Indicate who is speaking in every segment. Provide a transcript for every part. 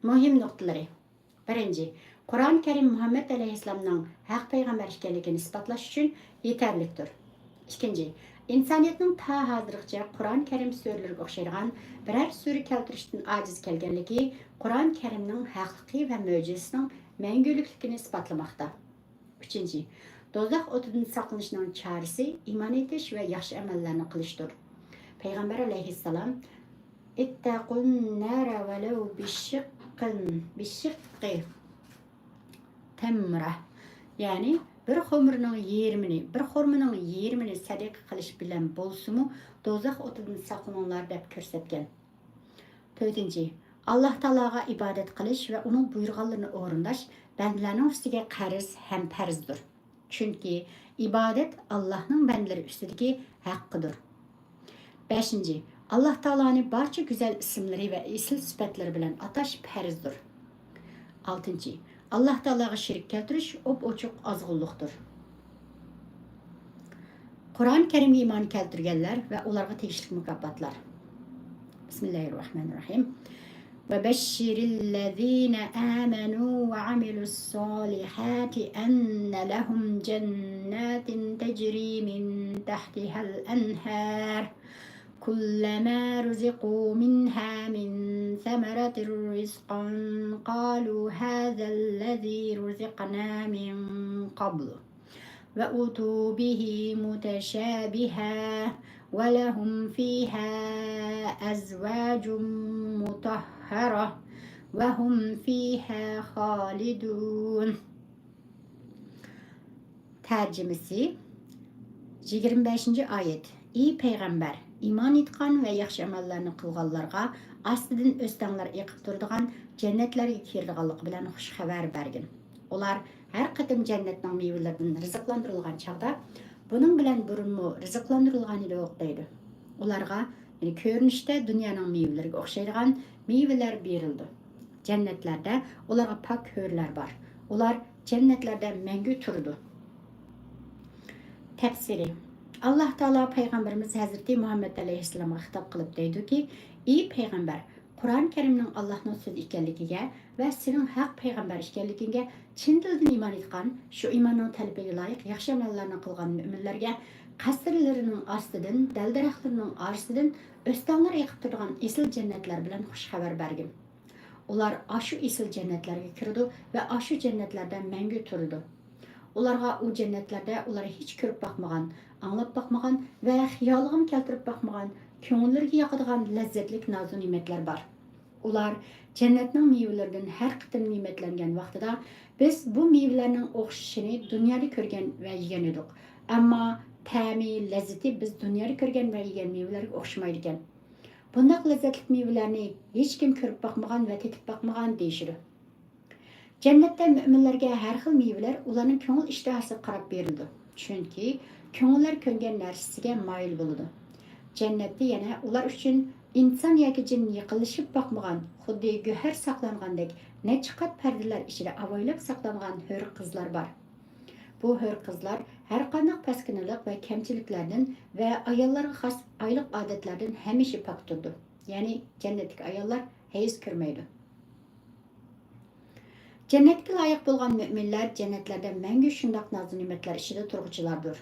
Speaker 1: Muhim noktaları. Birinci, Kur'an-ı Kerim Muhammed Aleyhisselam'ın hak peygamber ekanligini isbatlash uchun yeterlikdir. İkinci, insoniyatning ta hozirgacha Qur'on Karim suralariga o'xshaydigan biror sura keltirishdan ojiz kelganligi Qur'on Karimning haqligi va mo'jizasining mangulikligini isbotlamoqda. Uchinchi, do'zax o'tidan saqlanishning chorasi iymon etish va yaxshi amallarni qilishdir. Payg'ambar alayhissalom ittaqun nara walau bishiqqi tamra, ya'ni bir xurmaning yerimini sadaqa qilish bilan bo'lsa-mu do'zax o'tidan saqlaninglar deb ko'rsatgan. 4. Alloh taologa ibodat qilish va uning buyurganlarini o'rinlash bandalarning ustiga qarz ham farzdir. Chunki ibodat Allohning bandalari ustidagi haqqidir. 5. Alloh taoloni barcha go'zal ismlari va isl sifatlari bilan atash farzdir. 6. Alloh taologa shirik keltirish ochiq ozg'unlikdir. Qur'on Karimga iymon keltirganlar va ularga tegishli mukofotlar. Bismillahirrohmanirrohim. وبشر الذين آمنوا وعملوا الصالحات أن لهم جنات تجري من تحتها الأنهار كلما رزقوا منها من ثمرة رزقا قالوا هذا الذي رزقنا من قبل وأتوا به متشابها ولهم فيها أزواج مطهرة وهم فيها خالدون. Tercümesi 25. ayet. Ey Peygamber, iman etkan ve yaxşı amallarını kılganlarga astidan östanglar eqib turadigan jannatlarga kirdiganligi bilan xush xabar bergin. Ular her qatim jannatning mevalaridan rizqlantirilgan chaqda bunun bilan burunmu rizqlantirilgan edi deydi. Ularga ko'rinishda dunyoning mevalariga o'xshaydigan mevalar berildi. Jannatlarda ularga pak hurlar bor. Ular jannatlarda mangu turdi. Tafsiri. Allah Taala Peygamberimiz Hazreti Muhammed Aleyhisselam'a hitap qilib deydi-ki, ey Peygamber, Qur'on Karimning Allohning so'zi ekanligiga va sening haq payg'ambar ekanligiga chin dildan iymon etgan, shu iymonning talabiga loyiq yaxshi amallarni qilgan mo'minlarga qasrlarining ostidan, dal-daraxtlarining orasidan o'stanglar eqib turgan esil jannatlar bilan xush xabar bergin. Ular ashu esil jannatlarga kirdi va ashu jannatlarda mangu turdi. Ularga u jannatlarda ular hech ko'rib boqmagan, anglab boqmagan va xiyoliga keltirib boqmagan ko'ngillariga yoqadigan lazzatli nozu ne'matlar bor. Ular jannatning mevalaridan har qitim ne'matlangan vaqtida biz bu mevalarning o'xshashini dunyoda ko'rgan va yegan edik. Ammo ta'mi, lazzati biz dunyoda ko'rgan va yegan mevalarga o'xshamaydi ekan. Bunday lazzatli mevalarni hech kim ko'rib boqmagan va tetib boqmagan deyishadi. Jannatda mo'minlarga har xil mevalar ularning ko'ngil ishtahasiga qarab berildi. Chunki ko'ngillar ko'ngan narsasiga moyil bo'ladi. Jannatda yana ular uchun inson yoki jin yiqilishib boqmagan, xuddi go'har saqlangandek nechiqat pardalar ichida avoylab saqlangan hur qizlar bor. Bu hur qizlar har qanday paskinalik va kamchiliklardan va ayollarga xos oylik odatlardan hamisha pok turdi. Ya'ni jannatdagi ayollar hayz ko'rmaydi. Jannatga loyiq bo'lgan mo'minlar jannatlarda mangu shundoq noz ne'matlar ichida turg'uchilardir.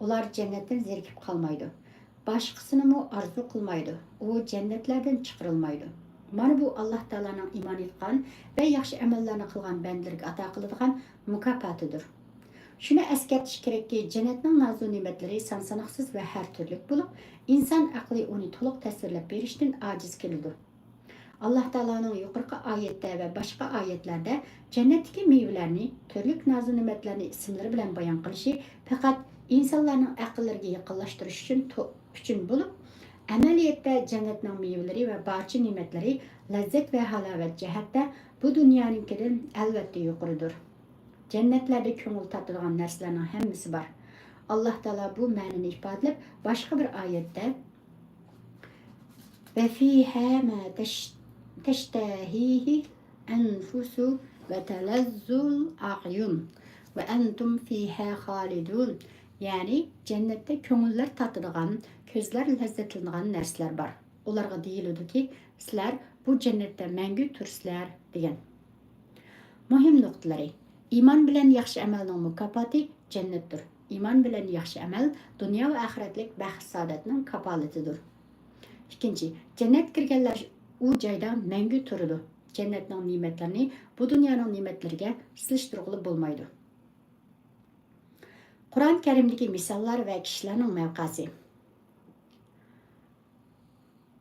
Speaker 1: Ular jannatdan zerikib qolmaydi. Boshqasini arzu qilmaydi. U jannatlardan chiqarilmaydi. Mana bu Alloh taolaning iymon etgan va yaxshi amallarni qilgan bandalarga ato qiladigan mukofotidir. Shuni eskartish kerakki, jannatning nozu ne'matlari son-sanoqsiz va har turli bo'lib, inson aqli uni to'liq tasvirlab berishdan ojiz keladi. Alloh taolaning yuqorqi oyatda va boshqa oyatlarda jannatdagi mevalarni, turli nozu ne'matlarni ismlari bilan bayon qilishi faqat insonlarning aqllariga yaqinlashtirish uchun bo'lib, amaliyotda jannatning mevalari va barcha ne'matlari lazzat va halovat jihatda bu dunyoninkidan albatta yuqoridir. Jannatlarda ko'ngil tortadigan narsalarning hammasi bor. Alloh taolo bu ma'noni ifodalab boshqa bir oyatda va fiha ma tashtahihi anfusu va talazzul a'yun va antum fiha xolidun. Ya'ni jannatda ko'ngillar tortadigan, ko'zlar lazzatlanadigan narsalar bor. Ularga deyiladi-ki, sizlar bu jannatda mangu tursizlar degan. Muhim nuqtalari. İman bilan yaxshi amalning mukofoti jannatdir. İman bilan yaxshi amal dunyo va oxiratlik baxt saodatning kafolatidir. Ikkinchi, jannat kirganlar u joyda mangu turadi. Jannatning ne'matlarini bu dunyoning ne'matlariga silishtirg'ili bo'lmaydi. Qur'on Karimdagi misollar va kishilarning mavqesi.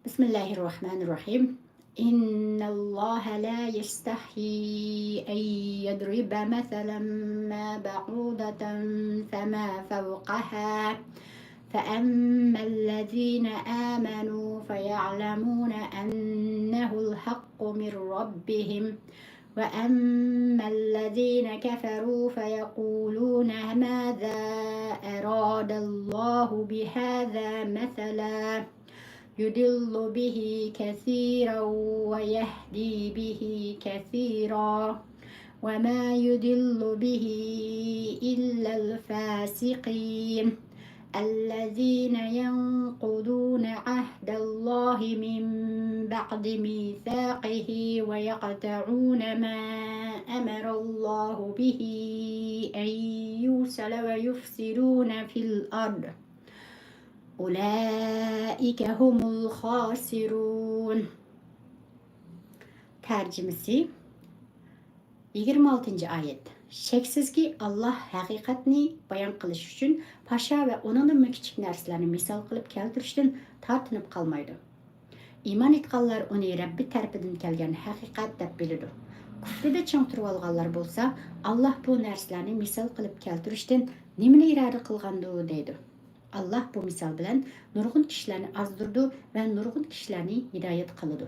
Speaker 1: Bismillahirrohmanirrohim. إن الله لا يستحي أن يضرب مثلا ما بعوضة فما فوقها فأما الذين آمنوا فيعلمون أنه الحق من ربهم وأما الذين كفروا فيقولون ماذا أراد الله بهذا مثلا يضل به كثيرا ويهدي به كثيرا وما يضل به إلا الفاسقين الذين ينقضون عهد الله من بعد ميثاقه ويقطعون ما أمر الله به أن يوصل ويفسدون في الأرض أولئك هم الخاسرون. Tercümesi 26. ayet. Şəksizki Allah həqiqətni bayan qilish üçün paşa və onundan kiçik nərsələrini misal qılıb keltirishdən tartınıb qalmaydı. İman etqanlar onu Rəbbi tərəfindən gələn həqiqət deyə bilirdi. Küfrdə çiң turub alğanlar bolsa, Allah bu nərsələrini misal qılıb keltirishdən niməni iradə qılğandı deydi. Allah bu misal bilan nurg'un kishilarni azdırdı və nurg'un kishilarni hidoyat qildi.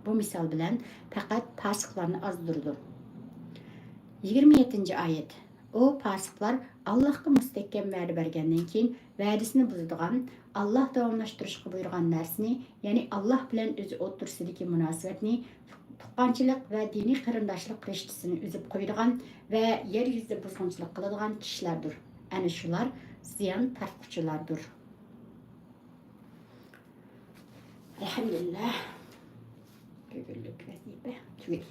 Speaker 1: Bu misal bilan faqat fasiqlarni azdırdı. 27. ayet. O fasiqlar Allah'a müstehkem vədə bergəndən keyin vədisini buzadigan, Allah davamlaşdırışqa buyurgan nərsini, yəni Allah bilan özü o'tirsidagi munosabatni, tuqqanchilik və diniy qarindoshlik rishtasini uzib qo'yadigan və yer yuzida buzg'unchilik qiladigan kishilardir. Ana shular ziyon tartquchilardir. Elhamdülillah. Bugunlik vazifa tugadi.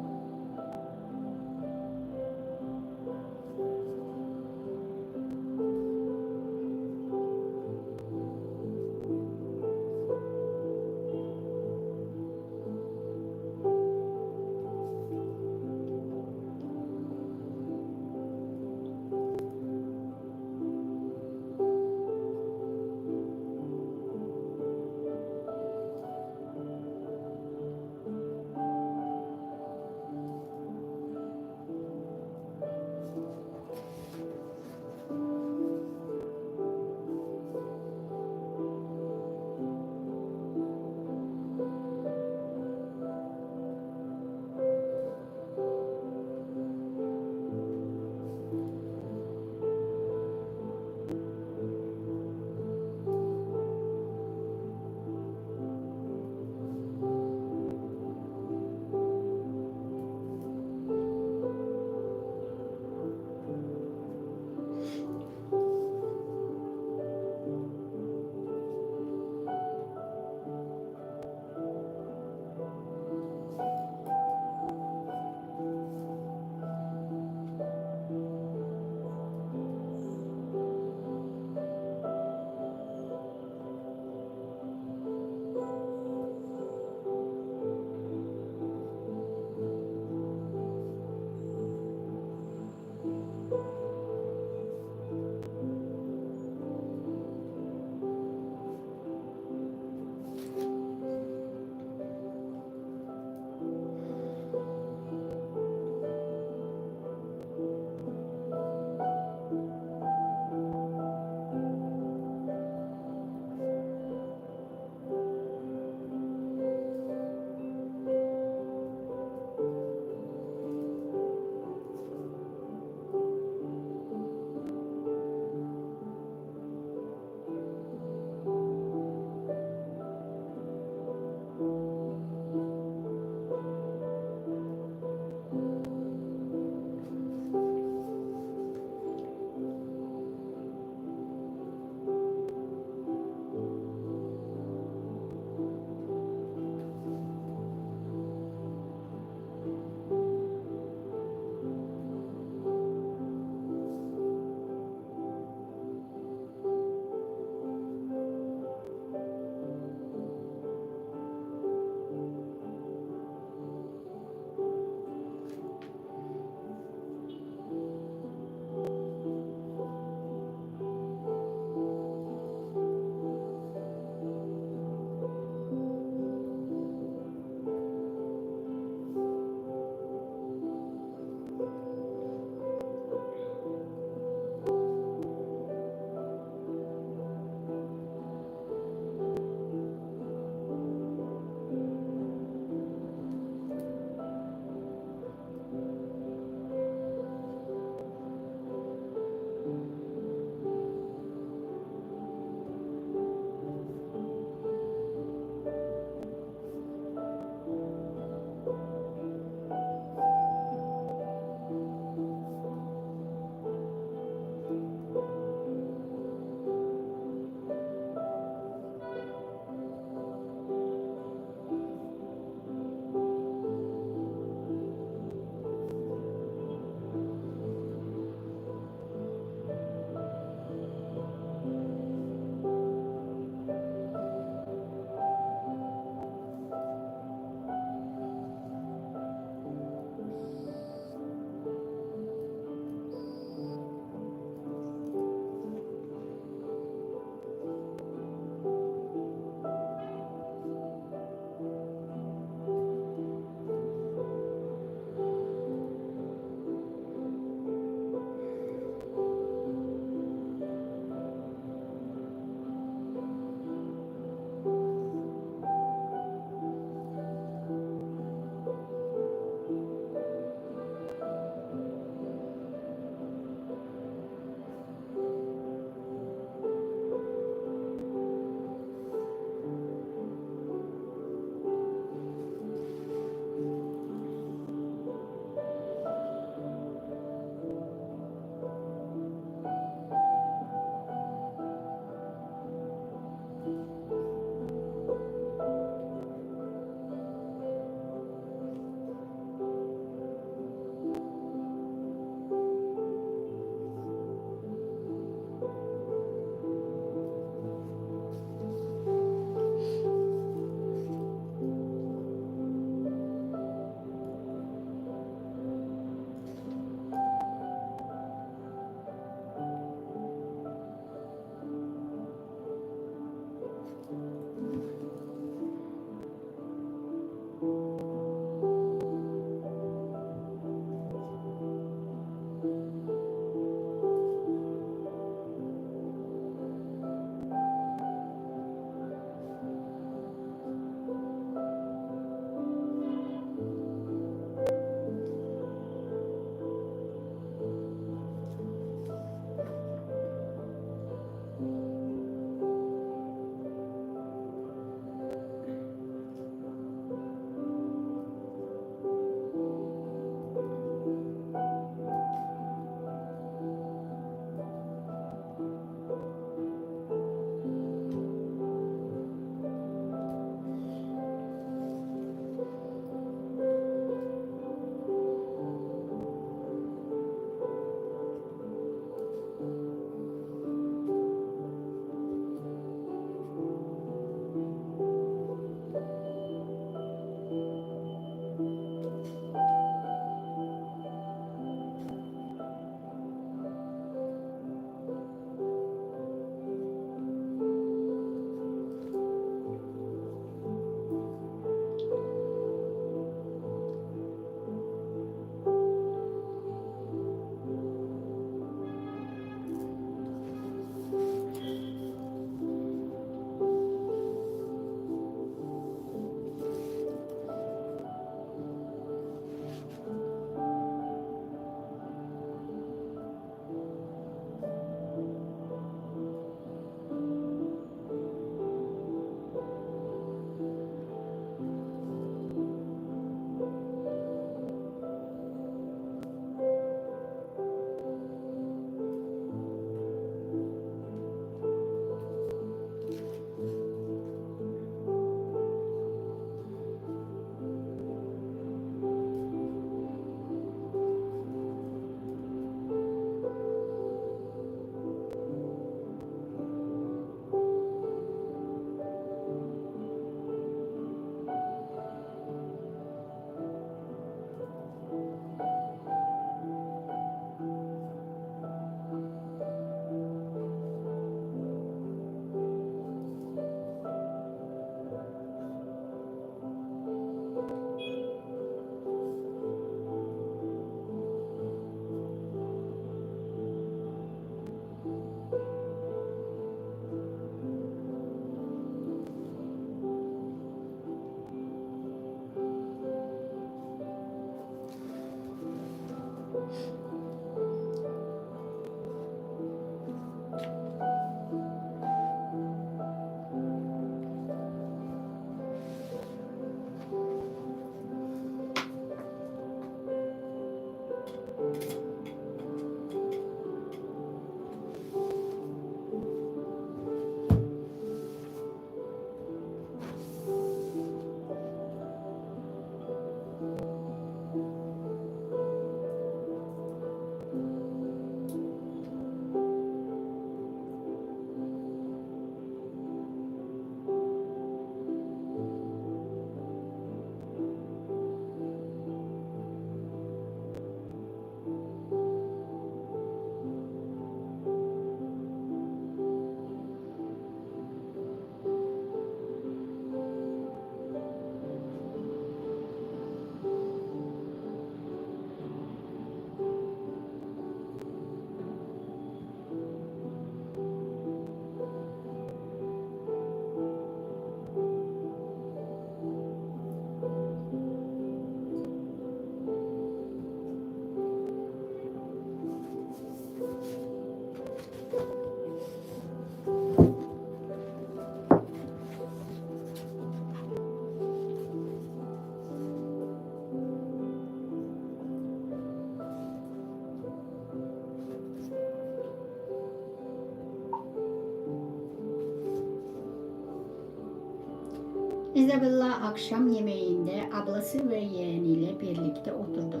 Speaker 1: Isabella akşam yemeğinde ablası ve yeğeniyle birlikte oturdu.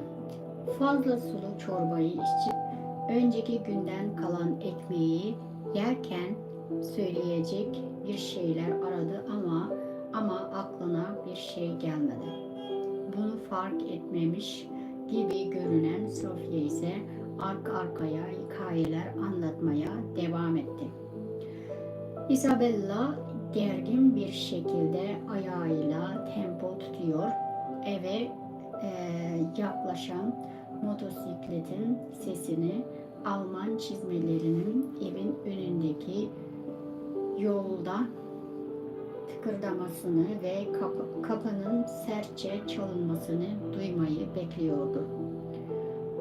Speaker 1: Fazla sulu çorbayı içip önceki günden kalan ekmeği yerken söyleyecek bir şeyler aradı ama aklına bir şey gelmedi. Bunu fark etmemiş gibi görünen Sofya ise arka arkaya hikayeler anlatmaya devam etti. Isabella gergin bir şekilde ayağıyla tempo tutuyor. Eve yaklaşan motosikletin sesini, Alman çizmelerinin evin önündeki yolda tıkırdamasını ve kapının sertçe çalınmasını duymayı bekliyordu.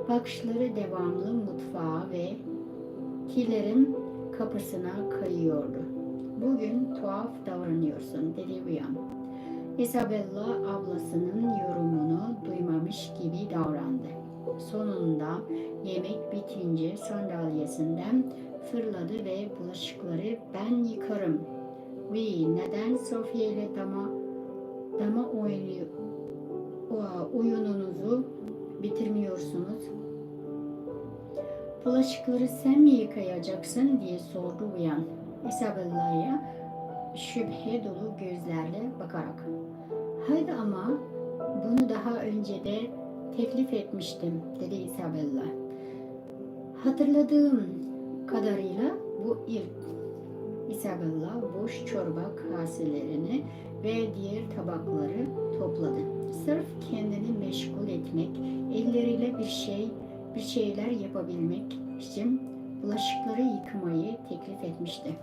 Speaker 1: Bakışları devamlı mutfağa ve kilerin kapısına kayıyordu. "Bugün tuhaf davranıyorsun," dedi Vian. Isabella ablasının yorumunu duymamış gibi davrandı. Sonunda yemek bitince sandalyesinden fırladı ve bulaşıkları "Ben yıkarım. Neden Sofya ile dama oyununuzu bitirmiyorsunuz? Bulaşıkları sen mi yıkayacaksın?" diye sordu Vian. Isabella'ya şüphe dolu gözlerle bakarak. "Haydi ama bunu daha önce de teklif etmiştim," dedi Isabella. "Hatırladığım kadarıyla bu ilk." Isabella boş çorba kaselerini ve diğer tabakları topladı. Sırf kendini meşgul etmek, elleriyle bir şeyler yapabilmek için bulaşıkları yıkamayı teklif etmişti.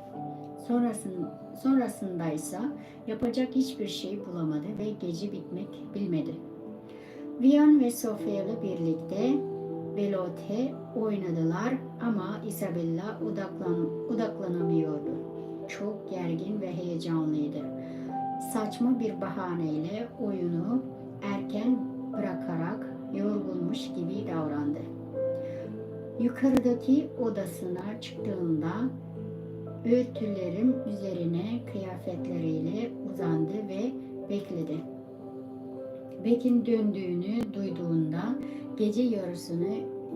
Speaker 1: Sonrasında ise yapacak hiçbir şey bulamadı ve gece bitmek bilmedi. Vian ve Sofia ile birlikte velote oynadılar ama Isabella odaklanamıyordu. Çok gergin ve heyecanlıydı. Saçma bir bahaneyle oyunu erken bırakarak yorgunmuş gibi davrandı. Yukarıdaki odasına çıktığında örtülerin üzerine kıyafetleriyle uzandı ve bekledi. Beck'in döndüğünü duyduğunda gece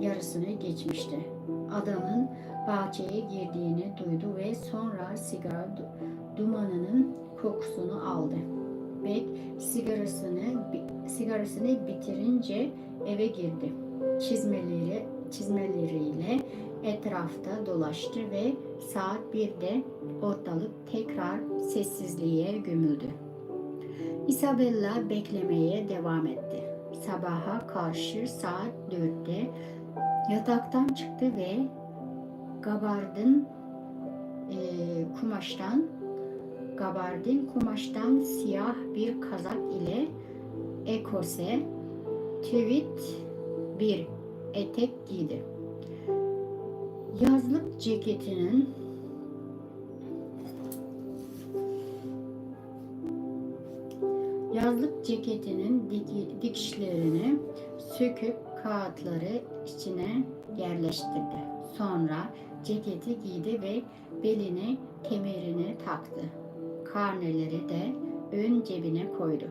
Speaker 1: yarısını geçmişti. Adamın bahçeye girdiğini duydu ve sonra sigara dumanının kokusunu aldı. Beck sigarasını bitirince eve girdi. Çizmeleriyle etrafta dolaştı ve saat 1'de ortalık tekrar sessizliğe gömüldü. Isabella beklemeye devam etti. Sabaha karşı saat 4'te yataktan çıktı ve gabardin kumaştan siyah bir kazak ile ekose tweed bir etek giydi. Yazlık ceketinin dikişlerini söküp kağıtları içine yerleştirdi. Sonra ceketi giydi ve beline kemerini taktı. Karneleri de ön cebine koydu.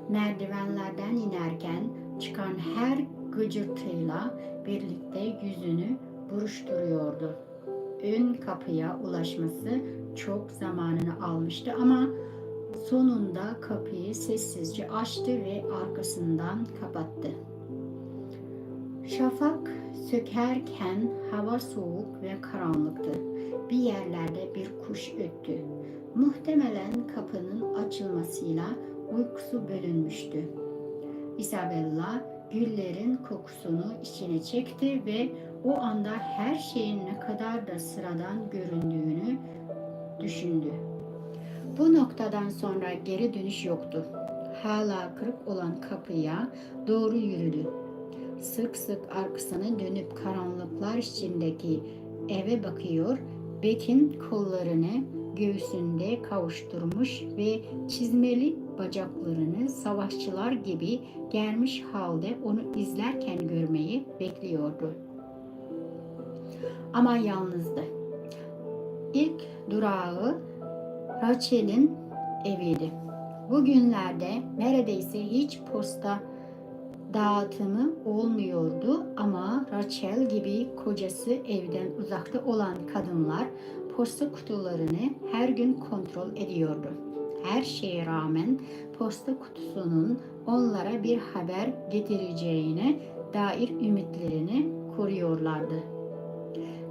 Speaker 1: Merdivenlerden inerken çıkan her gıcırtıyla birlikte yüzünü buruşturuyordu. Ön kapıya ulaşması çok zamanını almıştı ama sonunda kapıyı sessizce açtı ve arkasından kapattı. Şafak sökerken hava soğuk ve karanlıktı. Bir yerlerde bir kuş öttü. Muhtemelen kapının açılmasıyla uykusu bölünmüştü. Isabella güllerin kokusunu içine çekti ve o anda her şeyin ne kadar da sıradan göründüğünü düşündü. Bu noktadan sonra geri dönüş yoktu. Hala kırık olan kapıya doğru yürüdü. Sık sık arkasına dönüp karanlıklar içindeki eve bakıyor, Beck'in kollarını göğsünde kavuşturmuş ve çizmeli bacaklarını savaşçılar gibi germiş halde onu izlerken görmeyi bekliyordu. Ama yalnızdı. İlk durağı Rachel'in eviydi. Bugünlerde neredeyse hiç posta dağıtımı olmuyordu ama Rachel gibi kocası evden uzakta olan kadınlar posta kutularını her gün kontrol ediyordu. Her şeye rağmen posta kutusunun onlara bir haber getireceğine dair ümitlerini koruyorlardı.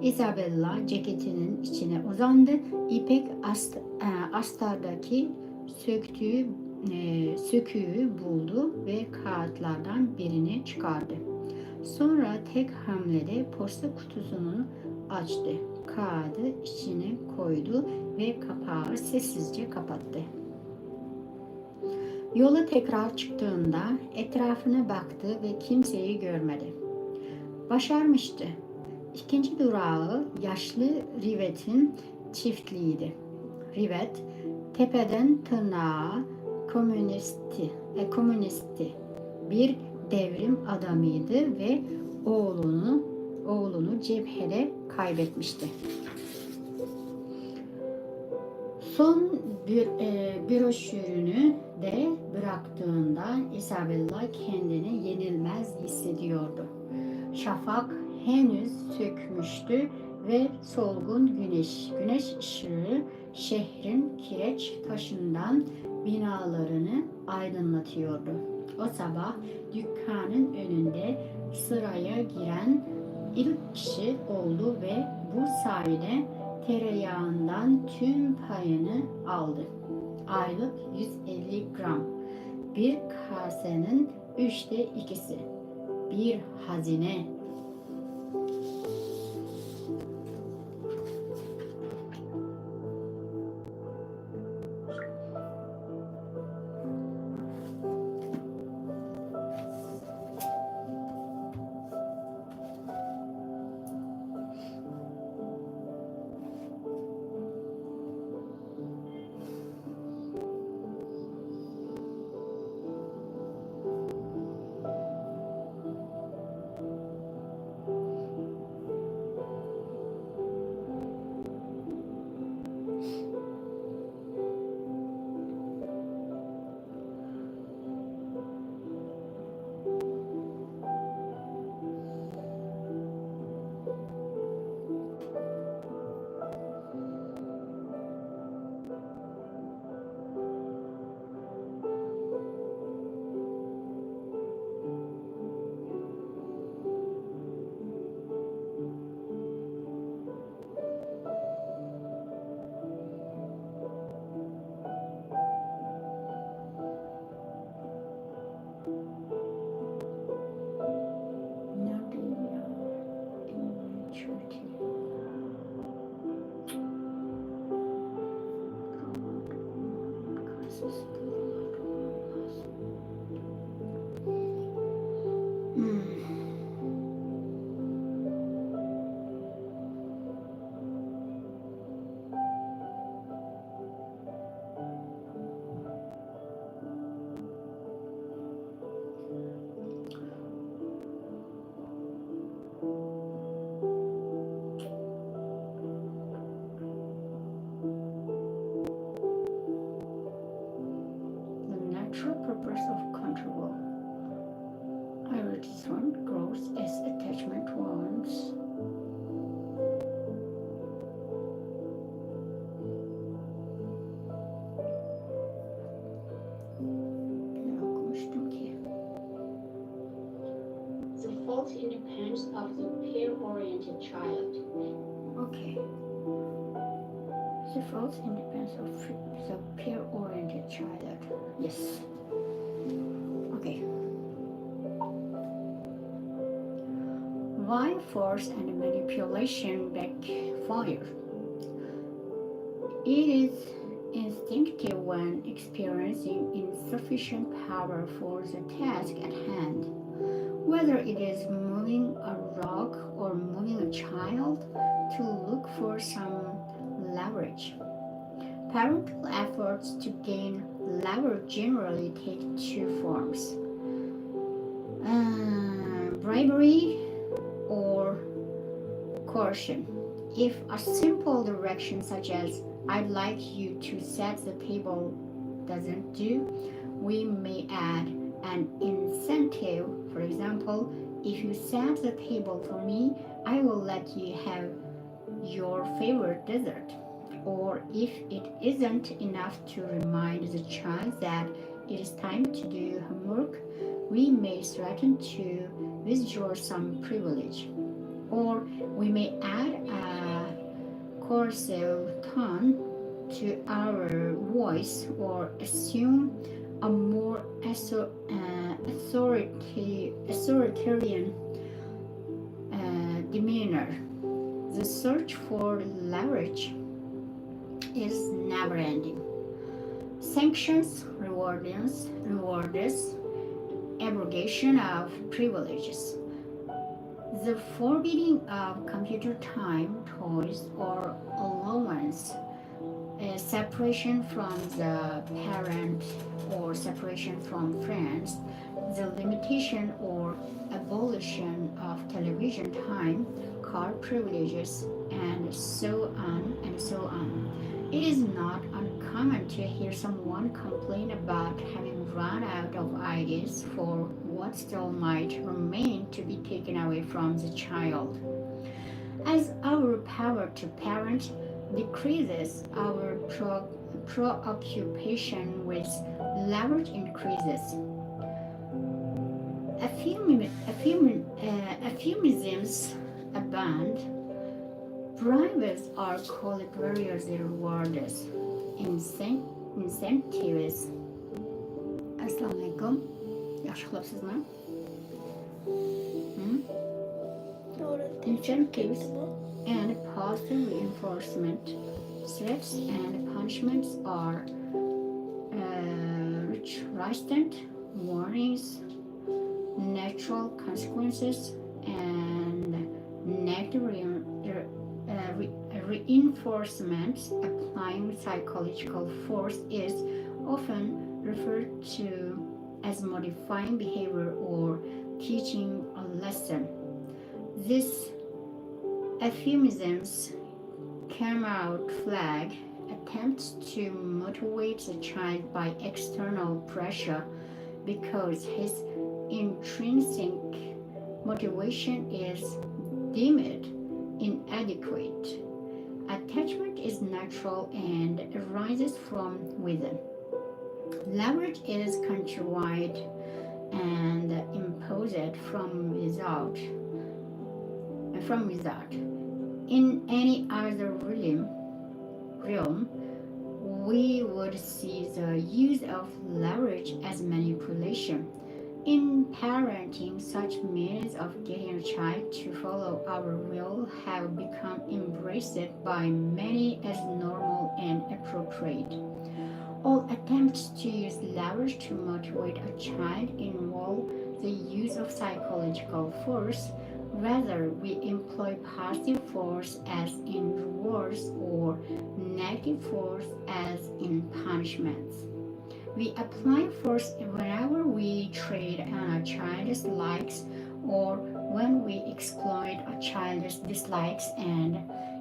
Speaker 1: Isabella ceketinin içine uzandı. İpek astardaki söküğü buldu ve kağıtlardan birini çıkardı. Sonra tek hamlede posta kutusunu açtı. Kağıdı içine koydu ve kapağı sessizce kapattı. Yola tekrar çıktığında etrafına baktı ve kimseyi görmedi. Başarmıştı. İkinci durağı yaşlı Rivet'in çiftliğiydi. Rivet, tepeden tırnağa komünistti. Bir devrim adamıydı ve oğlunu cephede kaybetmişti. Son broşürünü de bıraktığında Isabella kendini yenilmez hissediyordu. Şafak henüz sökmüştü ve solgun güneş ışığı şehrin kireç taşından binalarını aydınlatıyordu. O sabah dükkanın önünde sıraya giren ilk kişi oldu ve bu sayede tereyağından tüm payını aldı. Aylık 150 gram. Bir kasenin 2/3. Bir hazine. Natural purpose of control. Erotism grows as attachment wounds. Ne okumuştum ki?
Speaker 2: The false independence of the peer-oriented child.
Speaker 1: Okay. The false independence of the peer-oriented child. Yes. Okay. Why force and manipulation backfire? It is instinctive when experiencing insufficient power for the task at hand. Whether it is moving a rock or moving a child, to look for some leverage. Parental efforts to gain leverage generally take two forms: bribery or coercion. If a simple direction such as "I'd like you to set the doesn't do, we may add an incentive. For example, if you set the table for me, I will let you have your favorite dessert. Or if it isn't enough to remind the child that it is time to do homework, we may threaten to withdraw some privilege. Or we may add a coercive tone to our voice or assume a more authoritarian demeanor. The search for leverage is never ending. Sanctions, rewards, abrogation of privileges, the forbidding of computer time, toys, or allowance, separation from the parent or separation from friends, the limitation or abolition of television time, car privileges, and so on and so on. It is not uncommon to hear someone complain about having run out of ideas for what still might remain to be taken away from the child. As our power to parent decreases, our preoccupation with leverage increases. Euphemisms abound. Bribes are called various rewards, incentives. Assalamu alaikum. Yaxshi qilibsizmi? Incentives and positive reinforcement. Threats and punishments are restraint, warnings, natural consequences, and negative reinforcements. Applying psychological force is often referred to as modifying behavior or teaching a lesson. These euphemisms camouflage attempts to motivate the child by external pressure because his intrinsic motivation is deemed inadequate. Attachment is natural and arises from within. Leverage is contrived and imposed from without. In any other realm, we would see the use of leverage as manipulation. In parenting, such means of getting a child to follow our will have become embraced by many as normal and appropriate. All attempts to use leverage to motivate a child involve the use of psychological force. Rather, we employ positive force as in rewards or negative force as in punishments. We apply force whenever we trade on a child's likes or when we exploit a child's dislikes and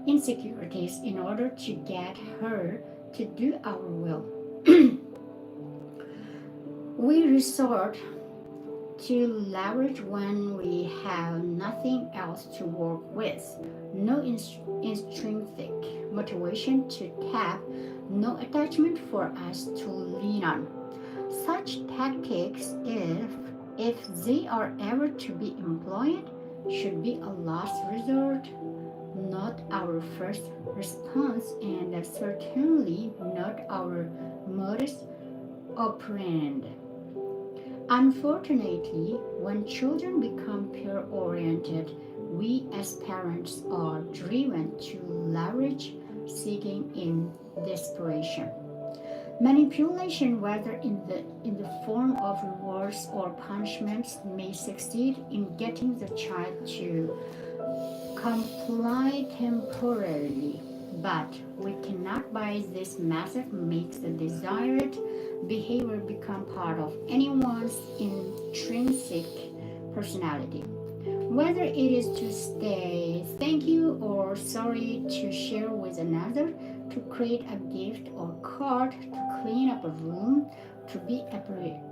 Speaker 1: insecurities in order to get her to do our will. We resort to leverage when we have nothing else to work with, no intrinsic motivation to tap, no attachment for us to lean on. Such tactics, if they are ever to be employed, should be a last resort, not our first response, and certainly not our modus operandi. Unfortunately, when children become peer-oriented, we as parents are driven to leverage seeking in desperation. Manipulation, whether in the form of rewards or punishments, may succeed in getting the child to comply temporarily, but we cannot by this method make the desired behavior become part of anyone's intrinsic personality. Whether it is to say thank you or sorry to share with another, to create a gift or card, to clean up a room, to be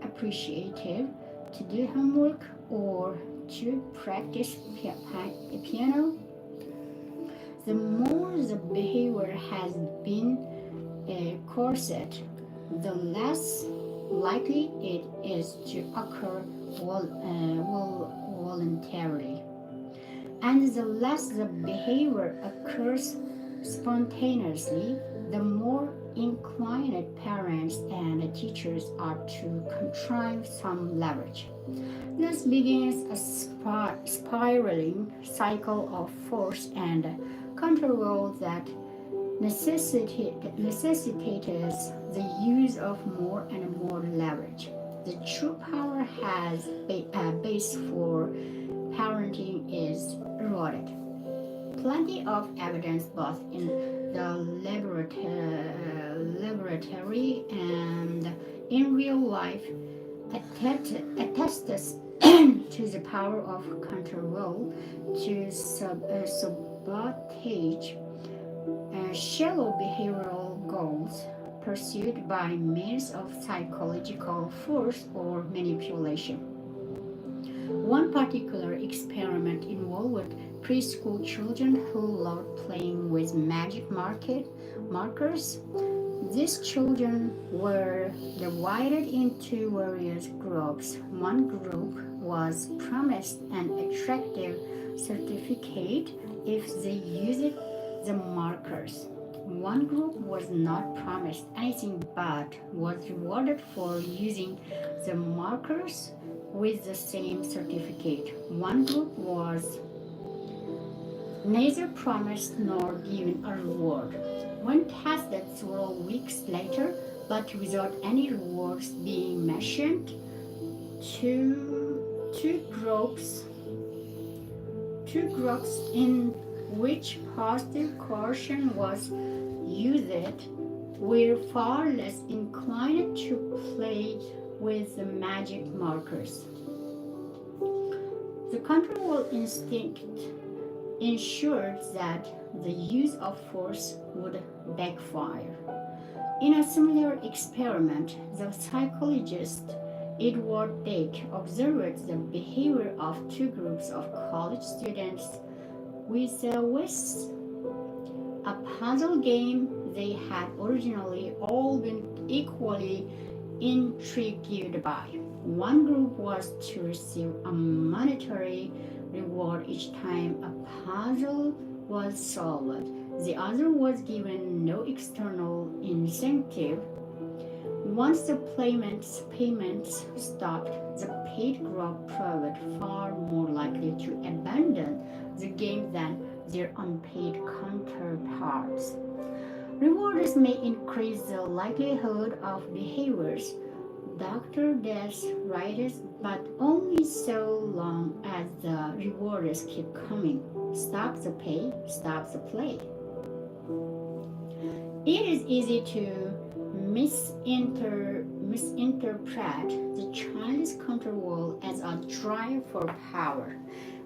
Speaker 1: appreciative, to do homework, or to practice piano. The more the behavior has been corset, the less likely it is to occur voluntarily. And the less the behavior occurs spontaneously, the more inclined parents and teachers are to contrive some leverage. This begins a spiraling cycle of force and control that necessitates the use of more and more leverage. The true power has a base for parenting is eroded. Plenty of evidence both in the laboratory and in real life attests to the power of control to sabotage shallow behavioral goals pursued by means of psychological force or manipulation. One particular experiment involved preschool children who loved playing with magic markers. These children were divided into various groups. One group was promised an attractive certificate if they used the markers. One group was not promised anything but was rewarded for using the markers with the same certificate. One group was neither promised nor given a reward. When tested several weeks later, but without any rewards being mentioned, two groups in which positive coercion was used were far less inclined to play with the magic markers. The control instinct ensured that the use of force would backfire. In a similar experiment, the psychologist Edward Dake observed the behavior of two groups of college students with a whist, a puzzle game they had originally all been equally intrigued by. One group was to receive a monetary reward each time a puzzle was solved. The other was given no external incentive. Once the payments stopped, the paid group proved far more likely to abandon the game than their unpaid counterparts. Rewards may increase the likelihood of behaviors, Dr. Des writes, but only so long as the rewards keep coming. Stop the pay, stop the play. It is easy to misinterpret the child's control as a drive for power.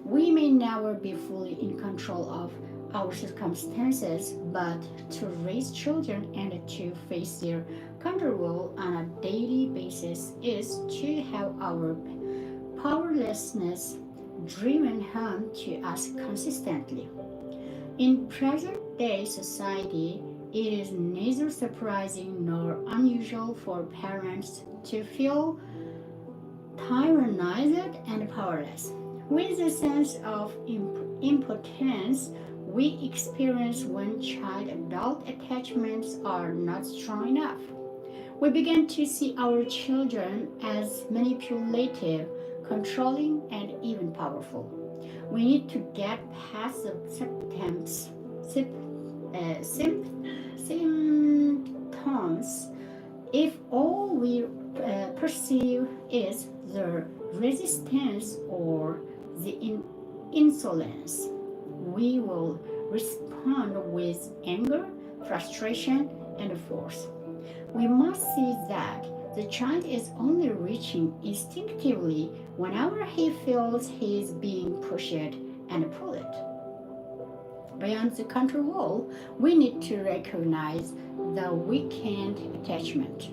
Speaker 1: We may never be fully in control of our circumstances, but to raise children and to face their control on a daily basis is to have our powerlessness driven home to us consistently. In present-day society, it is neither surprising nor unusual for parents to feel tyrannized and powerless. With a sense of impotence we experience when child-adult attachments are not strong enough, we begin to see our children as manipulative, controlling, and even powerful. We need to get past the symptoms. If all we perceive is the resistance or the insolence, we will respond with anger, frustration, and force. We must see that the child is only reaching instinctively whenever he feels he is being pushed and pulled. beyond the control, we need to recognize the weekend attachment.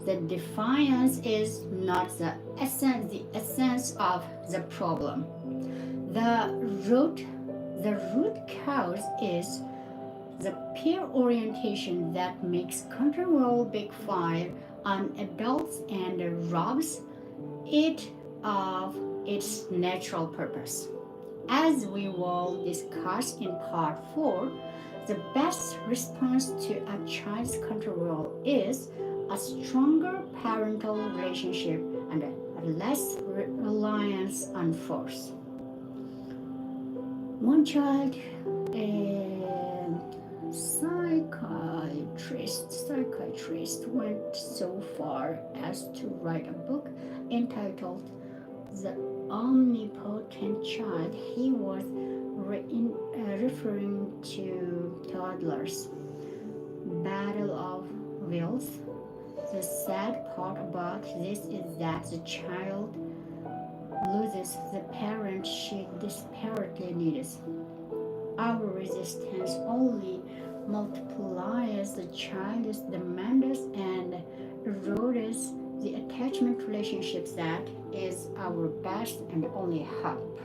Speaker 1: The defiance is not the essence of the problem. The root, the root cause is the peer orientation that makes control backfire on adults and robs it of its natural purpose. As we will discuss in part 4, the best response to a child's control is a stronger parental relationship and a less reliance on force. One child, a psychiatrist went so far as to write a book entitled The Omnipotent Child. He was referring to toddlers' battle of wills. The sad part about this is that the child loses the parent she desperately needs. Our resistance only multiplies the child's demands and erodes the attachment relationships that is our best and only hope.